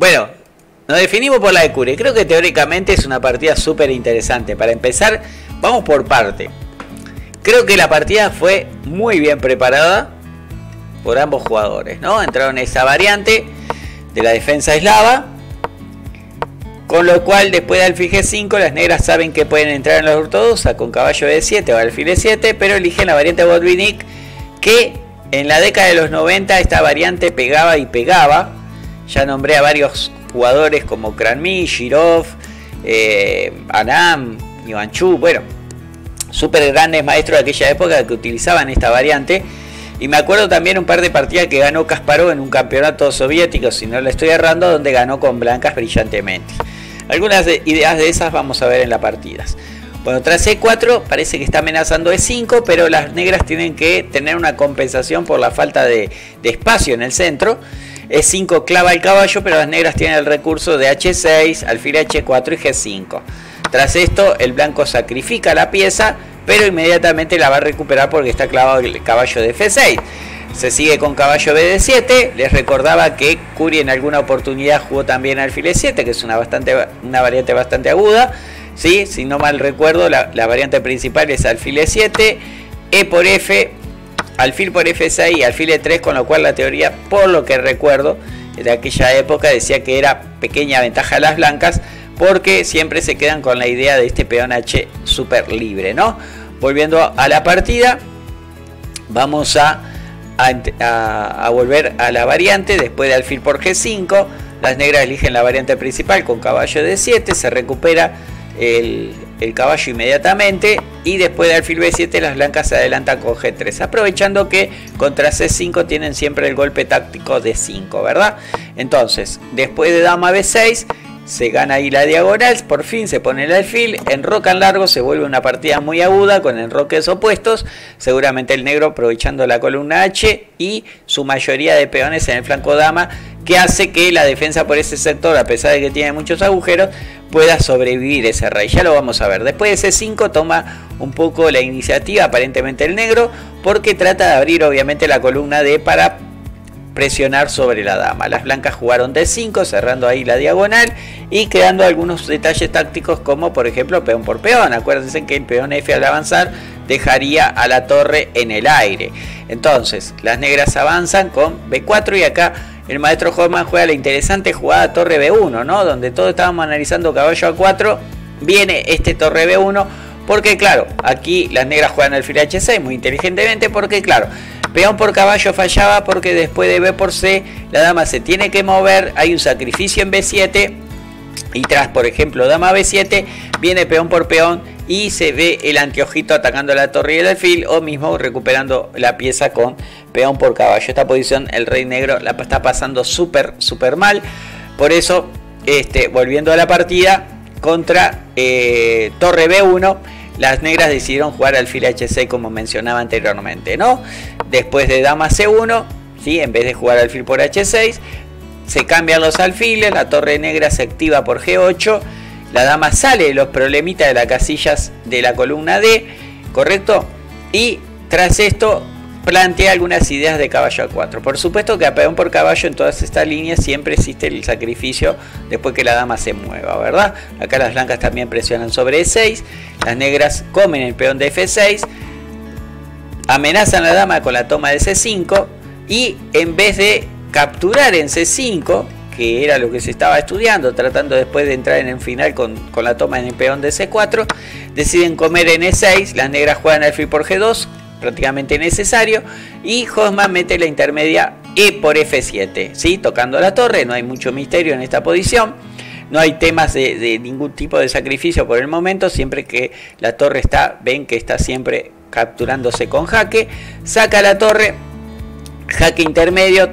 Bueno, nos definimos por la de Curi. Creo que teóricamente es una partida súper interesante. Para empezar, vamos por parte. Creo que la partida fue muy bien preparada por ambos jugadores, ¿no? Entraron en esa variante de la defensa eslava, con lo cual después de alfil G5 las negras saben que pueden entrar en la ortodoxa con caballo D7 o alfil E7, pero eligen la variante Botvinnik, que en la década de los 90 esta variante pegaba y pegaba. Ya nombré a varios jugadores como Kranmi, Shirov, Anam, Ivanchuk, bueno, súper grandes maestros de aquella época que utilizaban esta variante. Y me acuerdo también un par de partidas que ganó Kasparov en un campeonato soviético, si no le estoy errando, donde ganó con blancas brillantemente. Algunas ideas de esas vamos a ver en las partidas. Bueno, tras E4 parece que está amenazando E5, pero las negras tienen que tener una compensación por la falta de espacio en el centro. E5 clava el caballo, pero las negras tienen el recurso de H6, alfil H4 y G5. Tras esto, el blanco sacrifica la pieza, pero inmediatamente la va a recuperar porque está clavado el caballo de F6. Se sigue con caballo BD7. Les recordaba que Curi en alguna oportunidad jugó también alfil E7, que es una variante bastante aguda. ¿Sí? Si no mal recuerdo, la variante principal es alfil E7, E por F, alfil por F6 y alfil E3, con lo cual la teoría, por lo que recuerdo, de aquella época decía que era pequeña ventaja a las blancas, porque siempre se quedan con la idea de este peón H súper libre, ¿no? Volviendo a la partida, vamos a volver a la variante. Después de alfil por G5, las negras eligen la variante principal con caballo D7, se recupera el caballo inmediatamente, y después de alfil B7 las blancas se adelantan con G3, aprovechando que contra C5 tienen siempre el golpe táctico de 5, ¿verdad? Entonces, después de dama B6, se gana ahí la diagonal, por fin se pone el alfil, enrocan largo, se vuelve una partida muy aguda con enroques opuestos, seguramente el negro aprovechando la columna H y su mayoría de peones en el flanco dama, que hace que la defensa por ese sector, a pesar de que tiene muchos agujeros, pueda sobrevivir ese rey. Ya lo vamos a ver. Después de C5 toma un poco la iniciativa aparentemente el negro, porque trata de abrir obviamente la columna D para presionar sobre la dama. Las blancas jugaron D5, cerrando ahí la diagonal y creando algunos detalles tácticos, como por ejemplo peón por peón. Acuérdense que el peón F al avanzar dejaría a la torre en el aire. Entonces las negras avanzan con B4 y acá el maestro Hoffman juega la interesante jugada torre B1, ¿no? Donde todos estábamos analizando caballo A4, viene este torre B1, porque claro, aquí las negras juegan alfil H6 muy inteligentemente, porque claro, peón por caballo fallaba, porque después de B por C la dama se tiene que mover, hay un sacrificio en B7, y tras por ejemplo dama B7 viene peón por peón y se ve el anteojito atacando la torre y el alfil, o mismo recuperando la pieza con peón por caballo. Esta posición el rey negro la está pasando súper mal. Por eso, volviendo a la partida, contra torre B1, las negras decidieron jugar alfil H6 como mencionaba anteriormente, ¿no? Después de dama C1, ¿sí? En vez de jugar alfil por H6, se cambian los alfiles, la torre negra se activa por G8, la dama sale de los problemitas de las casillas de la columna D, ¿correcto? Y tras esto plantea algunas ideas de caballo A4. Por supuesto que a peón por caballo en todas estas líneas siempre existe el sacrificio después que la dama se mueva, ¿verdad? Acá las blancas también presionan sobre E6, las negras comen el peón de F6, amenazan a la dama con la toma de C5, y en vez de capturar en C5, que era lo que se estaba estudiando, tratando después de entrar en el final con la toma en el peón de C4, deciden comer en E6, las negras juegan alfil por G2, prácticamente necesario, y Hoffman mete la intermedia E por F7, ¿sí? Tocando la torre. No hay mucho misterio en esta posición, no hay temas de ningún tipo de sacrificio por el momento, siempre que la torre ven que está siempre capturándose con jaque, saca la torre, jaque intermedio,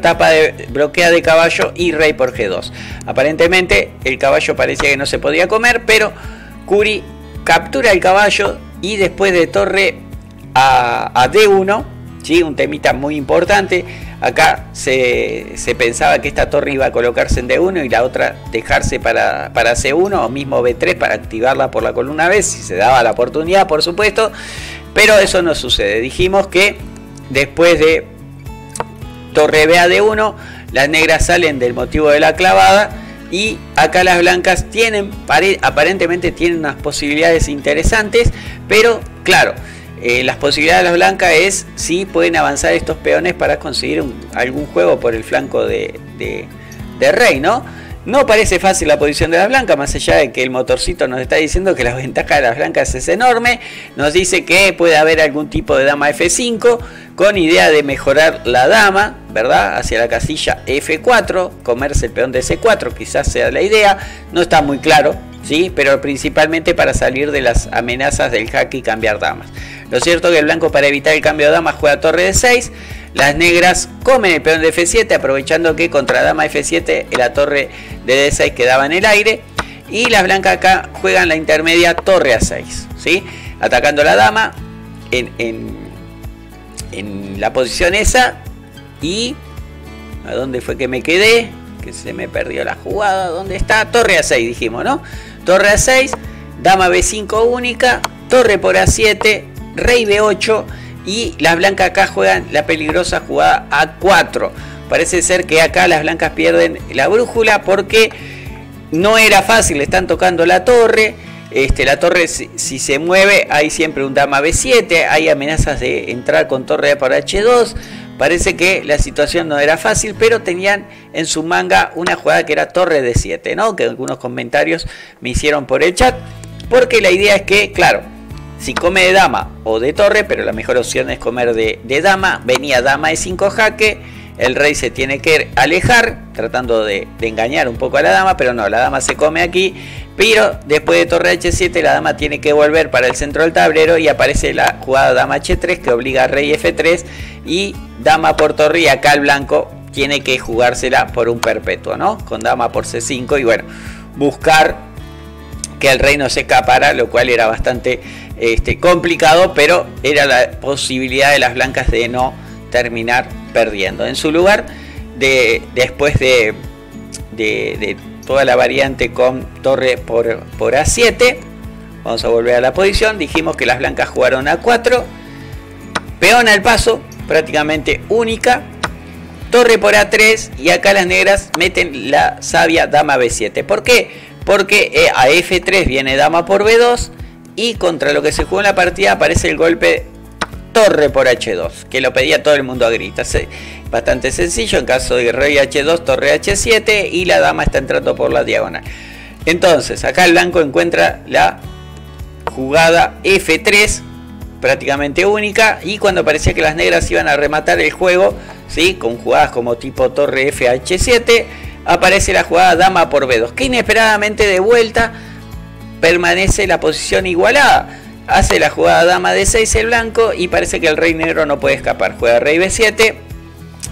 bloquea de caballo y rey por G2. Aparentemente el caballo parecía que no se podía comer, pero Curi captura el caballo y después de torre a D1, ¿sí? Un temita muy importante. Acá se pensaba que esta torre iba a colocarse en D1 y la otra dejarse para C1 o mismo B3 para activarla por la columna B, si se daba la oportunidad, por supuesto, pero eso no sucede. Dijimos que después de torre B a D1, las negras salen del motivo de la clavada, Y acá las blancas aparentemente tienen unas posibilidades interesantes, pero claro, las posibilidades de las blancas es si pueden avanzar estos peones para conseguir algún juego por el flanco de rey, ¿no? No parece fácil la posición de las blancas, más allá de que el motorcito nos está diciendo que la ventaja de las blancas es enorme. Nos dice que puede haber algún tipo de dama F5 con idea de mejorar la dama, ¿verdad? Hacia la casilla F4, comerse el peón de C4, quizás sea la idea. No está muy claro, ¿sí? Pero principalmente para salir de las amenazas del jaque y cambiar damas. Lo cierto es que el blanco, para evitar el cambio de damas, juega torre de 6. Las negras comen el peón de F7, aprovechando que contra dama F7 la torre de D6 quedaba en el aire. Y las blancas acá juegan la intermedia torre A6, ¿sí? Atacando la dama en la posición esa. Y ¿a dónde fue que me quedé? Que se me perdió la jugada. ¿Dónde está? Torre A6 dijimos, ¿no? Torre A6, dama B5 única, torre por A7, rey B8. Y las blancas acá juegan la peligrosa jugada A4. Parece ser que acá las blancas pierden la brújula porque no era fácil. Están tocando la torre. La torre, si se mueve, hay siempre un dama B7. Hay amenazas de entrar con torre por H2. Parece que la situación no era fácil, pero tenían en su manga una jugada que era torre D7, ¿no? Que algunos comentarios me hicieron por el chat. Porque la idea es que, claro, si come de dama o de torre, pero la mejor opción es comer de dama. Venía dama E5 jaque, el rey se tiene que alejar, tratando de engañar un poco a la dama, pero no, la dama se come aquí. Pero después de torre H7 la dama tiene que volver para el centro del tablero y aparece la jugada dama H3 que obliga a rey F3 y dama por torre, y acá el blanco tiene que jugársela por un perpetuo, ¿no? Con dama por C5 y bueno, buscar que el rey no se escapara, lo cual era bastante complicado, pero era la posibilidad de las blancas de no terminar perdiendo. En su lugar, después de toda la variante con torre por A7, vamos a volver a la posición. Dijimos que las blancas jugaron A4, peón al paso, prácticamente única, torre por A3, y acá las negras meten la sabia dama B7. ¿Por qué? Porque a F3 viene dama por B2 y contra lo que se jugó en la partida aparece el golpe torre por H2, que lo pedía todo el mundo a gritos. Bastante sencillo, en caso de rey H2, torre H7 y la dama está entrando por la diagonal. Entonces acá el blanco encuentra la jugada F3, prácticamente única, y cuando parecía que las negras iban a rematar el juego, ¿sí? Con jugadas como tipo torre F H7, aparece la jugada dama por B2, que inesperadamente de vuelta permanece la posición igualada. Hace la jugada dama D6 el blanco y parece que el rey negro no puede escapar. Juega rey B7,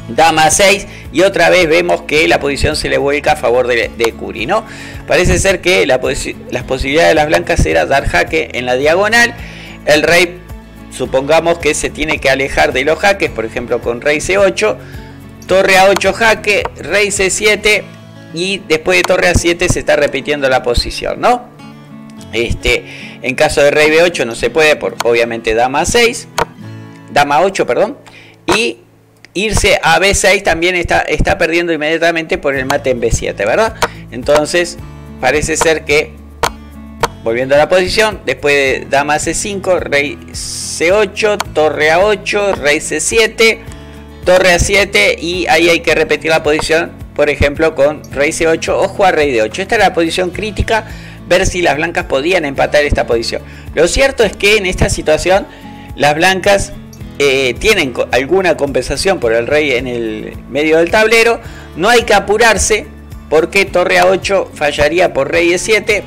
dama 6 y otra vez vemos que la posición se le vuelca a favor de Curi, ¿no? Parece ser que las posibilidades de las blancas era dar jaque en la diagonal. El rey, supongamos que se tiene que alejar de los jaques, por ejemplo con rey C8, torre A8 jaque, rey C7 y después de torre A7 se está repitiendo la posición, ¿no? En caso de rey B8 no se puede, por obviamente dama 6, dama 8, perdón, y irse a B6 también está perdiendo inmediatamente por el mate en B7, ¿verdad? Entonces parece ser que, volviendo a la posición, después de dama C5, rey C8, torre A8, rey C7, torre A7 y ahí hay que repetir la posición, por ejemplo con rey C8 o jugar rey D8. Esta es la posición crítica, ver si las blancas podían empatar esta posición. Lo cierto es que en esta situación las blancas tienen alguna compensación por el rey en el medio del tablero. No hay que apurarse porque torre A8 fallaría por rey E7,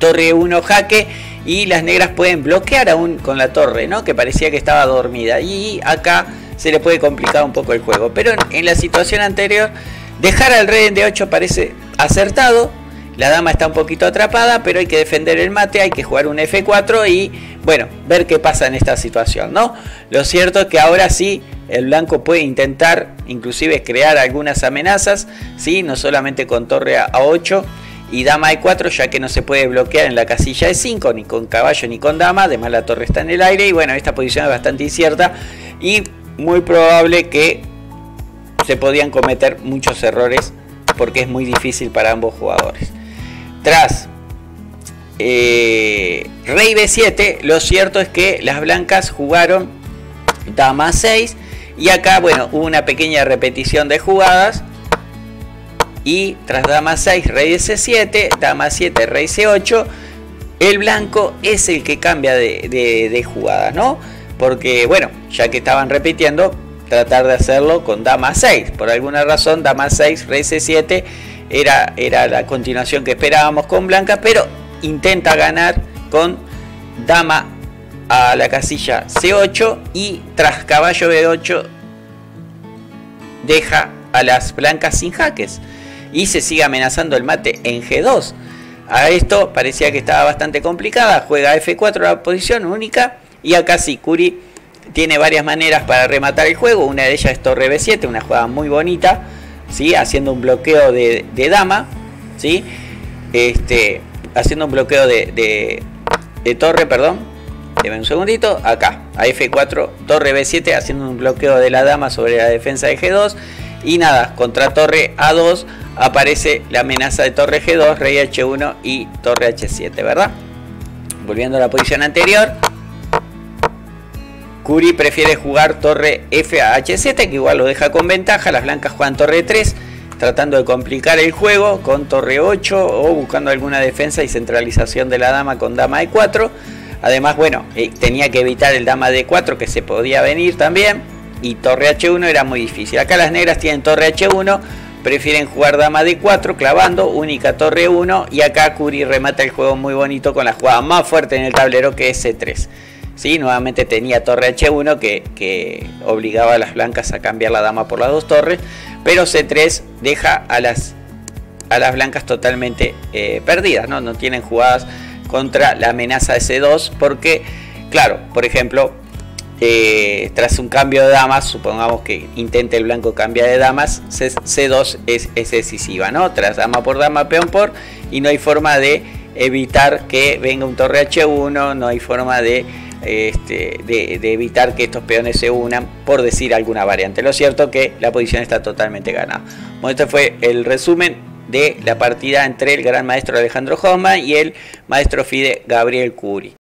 torre E1 jaque y las negras pueden bloquear aún con la torre, ¿no? Que parecía que estaba dormida, y acá se le puede complicar un poco el juego. Pero en la situación anterior, dejar al rey en D8 parece acertado. La dama está un poquito atrapada, pero hay que defender el mate, hay que jugar un F4 y, bueno, ver qué pasa en esta situación, ¿no? Lo cierto es que ahora sí, el blanco puede intentar, inclusive, crear algunas amenazas, ¿sí? No solamente con torre A8 y dama E4, ya que no se puede bloquear en la casilla E5, ni con caballo ni con dama, además la torre está en el aire, y bueno, esta posición es bastante incierta y muy probable que se podían cometer muchos errores porque es muy difícil para ambos jugadores. Tras rey b7, lo cierto es que las blancas jugaron dama 6 y acá, bueno, hubo una pequeña repetición de jugadas y tras dama 6, rey c7, dama 7, rey c8, el blanco es el que cambia de jugadas, ¿no? Porque, bueno, ya que estaban repitiendo, tratar de hacerlo con dama 6. Por alguna razón, dama 6, rey c7 era la continuación que esperábamos con blanca, pero intenta ganar con dama a la casilla c8 y tras caballo b8 deja a las blancas sin jaques y se sigue amenazando el mate en g2. A esto parecía que estaba bastante complicada, juega f4 la posición única y acá sí, Curie tiene varias maneras para rematar el juego. Una de ellas es torre b7, una jugada muy bonita, ¿sí? Haciendo un bloqueo de dama, ¿sí? Haciendo un bloqueo de torre, perdón. Deme un segundito, acá, a f4, torre b7, haciendo un bloqueo de la dama sobre la defensa de g2. Y nada, contra torre a2 aparece la amenaza de torre g2, rey h1 y torre h7, ¿verdad? Volviendo a la posición anterior, Curie prefiere jugar torre f a h7, que igual lo deja con ventaja. Las blancas juegan torre 3, tratando de complicar el juego con torre 8 o buscando alguna defensa y centralización de la dama con dama e4. Además, bueno, tenía que evitar el dama d4 que se podía venir también, y torre h1 era muy difícil. Acá las negras tienen torre h1, prefieren jugar dama d4 clavando, única torre 1, y acá Curie remata el juego muy bonito con la jugada más fuerte en el tablero, que es c3. ¿Sí? Nuevamente tenía torre h1 que obligaba a las blancas a cambiar la dama por las dos torres, pero c3 deja a las blancas totalmente perdidas, ¿no? No tienen jugadas contra la amenaza de c2 porque, claro, por ejemplo, tras un cambio de damas, supongamos que intente el blanco cambiar de damas, c2 es decisiva, ¿no? Tras dama por dama, peón por, y no hay forma de evitar que venga un torre h1, no hay forma de evitar que estos peones se unan, por decir alguna variante. Lo cierto es que la posición está totalmente ganada. Bueno, este fue el resumen de la partida entre el gran maestro Alejandro Hoffman y el maestro FIDE Gabriel Curie.